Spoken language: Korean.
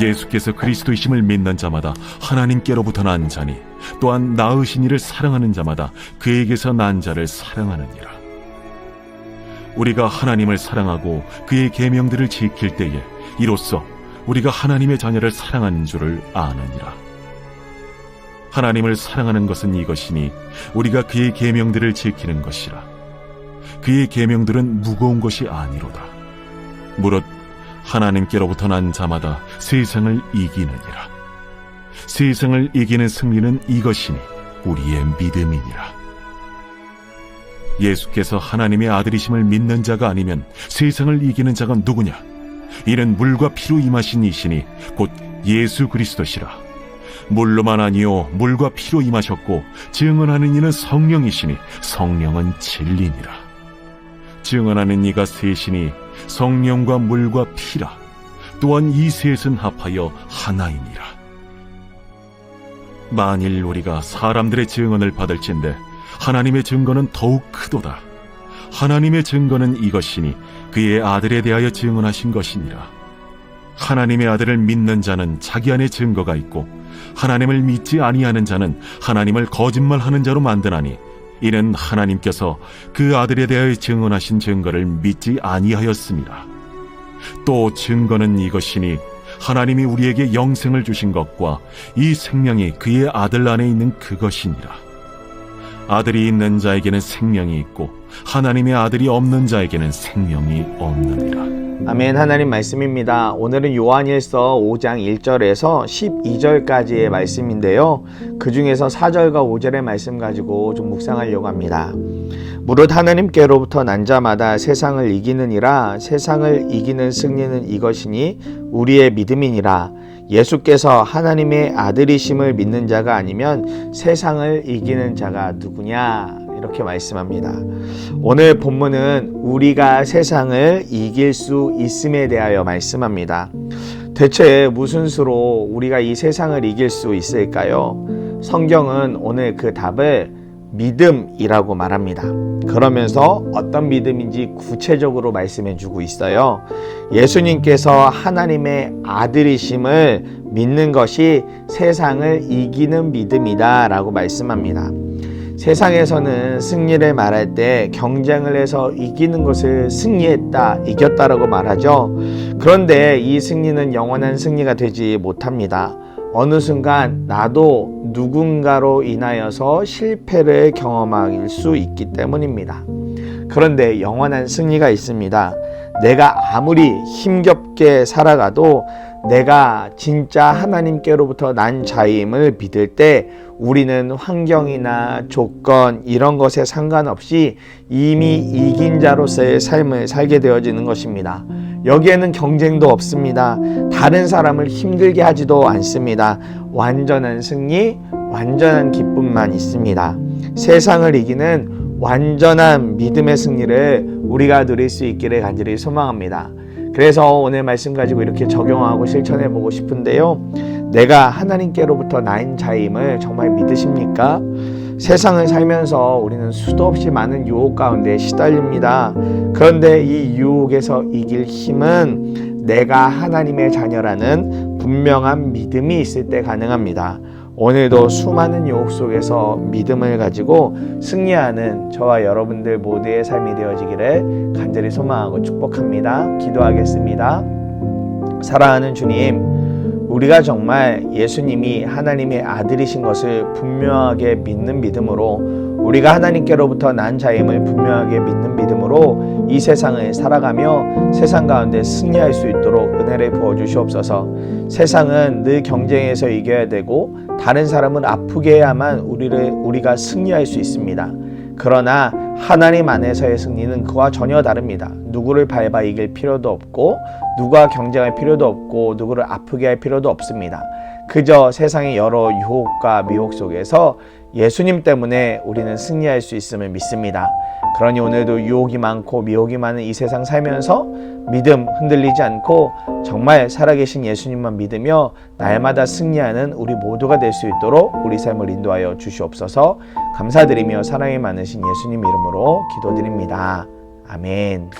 예수께서 그리스도이심을 믿는 자마다 하나님께로부터 난 자니 또한 낳으신 이를 사랑하는 자마다 그에게서 난 자를 사랑하느니라. 우리가 하나님을 사랑하고 그의 계명들을 지킬 때에 이로써 우리가 하나님의 자녀를 사랑하는 줄을 아느니라. 하나님을 사랑하는 것은 이것이니 우리가 그의 계명들을 지키는 것이라. 그의 계명들은 무거운 것이 아니로다. 무릇 하나님께로부터 난 자마다 세상을 이기느니라. 세상을 이기는 승리는 이것이니 우리의 믿음이니라. 예수께서 하나님의 아들이심을 믿는 자가 아니면 세상을 이기는 자가 누구냐? 이는 물과 피로 임하신 이시니 곧 예수 그리스도시라. 물로만 아니요 물과 피로 임하셨고 증언하는 이는 성령이시니 성령은 진리니라. 증언하는 이가 셋이니 성령과 물과 피라. 또한 이 셋은 합하여 하나이니라. 만일 우리가 사람들의 증언을 받을진대 하나님의 증거는 더욱 크도다. 하나님의 증거는 이것이니 그의 아들에 대하여 증언하신 것이니라. 하나님의 아들을 믿는 자는 자기 안에 증거가 있고 하나님을 믿지 아니하는 자는 하나님을 거짓말하는 자로 만드나니 이는 하나님께서 그 아들에 대하여 증언하신 증거를 믿지 아니하였습니다. 또 증거는 이것이니 하나님이 우리에게 영생을 주신 것과 이 생명이 그의 아들 안에 있는 그것이니라. 아들이 있는 자에게는 생명이 있고 하나님의 아들이 없는 자에게는 생명이 없느니라. 아멘. 하나님 말씀입니다. 오늘은 요한일서 5장 1절에서 12절까지의 말씀인데요. 그 중에서 4절과 5절의 말씀 가지고 좀 묵상하려고 합니다. 무릇 하나님께로부터 난 자마다 세상을 이기느니라. 세상을 이기는 승리는 이것이니 우리의 믿음이니라. 예수께서 하나님의 아들이심을 믿는 자가 아니면 세상을 이기는 자가 누구냐? 이렇게 말씀합니다. 오늘 본문은 우리가 세상을 이길 수 있음에 대하여 말씀합니다. 대체 무슨 수로 우리가 이 세상을 이길 수 있을까요? 성경은 오늘 그 답을 믿음이라고 말합니다. 그러면서 어떤 믿음인지 구체적으로 말씀해 주고 있어요. 예수님께서 하나님의 아들이심을 믿는 것이 세상을 이기는 믿음이다 라고 말씀합니다. 세상에서는 승리를 말할 때 경쟁을 해서 이기는 것을 승리했다, 이겼다라고 말하죠. 그런데 이 승리는 영원한 승리가 되지 못합니다. 어느 순간 나도 누군가로 인하여서 실패를 경험할 수 있기 때문입니다. 그런데 영원한 승리가 있습니다. 내가 아무리 힘겹게 살아가도 내가 진짜 하나님께로부터 난 자임을 믿을 때 우리는 환경이나 조건 이런 것에 상관없이 이미 이긴 자로서의 삶을 살게 되어지는 것입니다. 여기에는 경쟁도 없습니다. 다른 사람을 힘들게 하지도 않습니다. 완전한 승리, 완전한 기쁨만 있습니다. 세상을 이기는 완전한 믿음의 승리를 우리가 누릴 수 있기를 간절히 소망합니다. 그래서 오늘 말씀 가지고 이렇게 적용하고 실천해 보고 싶은데요. 내가 하나님께로부터 난 자임을 정말 믿으십니까? 세상을 살면서 우리는 수도 없이 많은 유혹 가운데 시달립니다. 그런데 이 유혹에서 이길 힘은 내가 하나님의 자녀라는 분명한 믿음이 있을 때 가능합니다. 오늘도 수많은 유혹 속에서 믿음을 가지고 승리하는 저와 여러분들 모두의 삶이 되어지기를 간절히 소망하고 축복합니다. 기도하겠습니다. 사랑하는 주님, 우리가 정말 예수님이 하나님의 아들이신 것을 분명하게 믿는 믿음으로 우리가 하나님께로부터 난 자임을 분명하게 믿는 믿음으로 이 세상을 살아가며 세상 가운데 승리할 수 있도록 은혜를 부어주시옵소서. 세상은 늘 경쟁에서 이겨야 되고 다른 사람을 아프게 해야만 우리가 승리할 수 있습니다. 그러나 하나님 안에서의 승리는 그와 전혀 다릅니다. 누구를 밟아 이길 필요도 없고 누구와 경쟁할 필요도 없고 누구를 아프게 할 필요도 없습니다. 그저 세상의 여러 유혹과 미혹 속에서 예수님 때문에 우리는 승리할 수 있음을 믿습니다. 그러니 오늘도 유혹이 많고 미혹이 많은 이 세상 살면서 믿음 흔들리지 않고 정말 살아계신 예수님만 믿으며 날마다 승리하는 우리 모두가 될 수 있도록 우리 삶을 인도하여 주시옵소서. 감사드리며 사랑이 많으신 예수님 이름으로 기도드립니다. 아멘.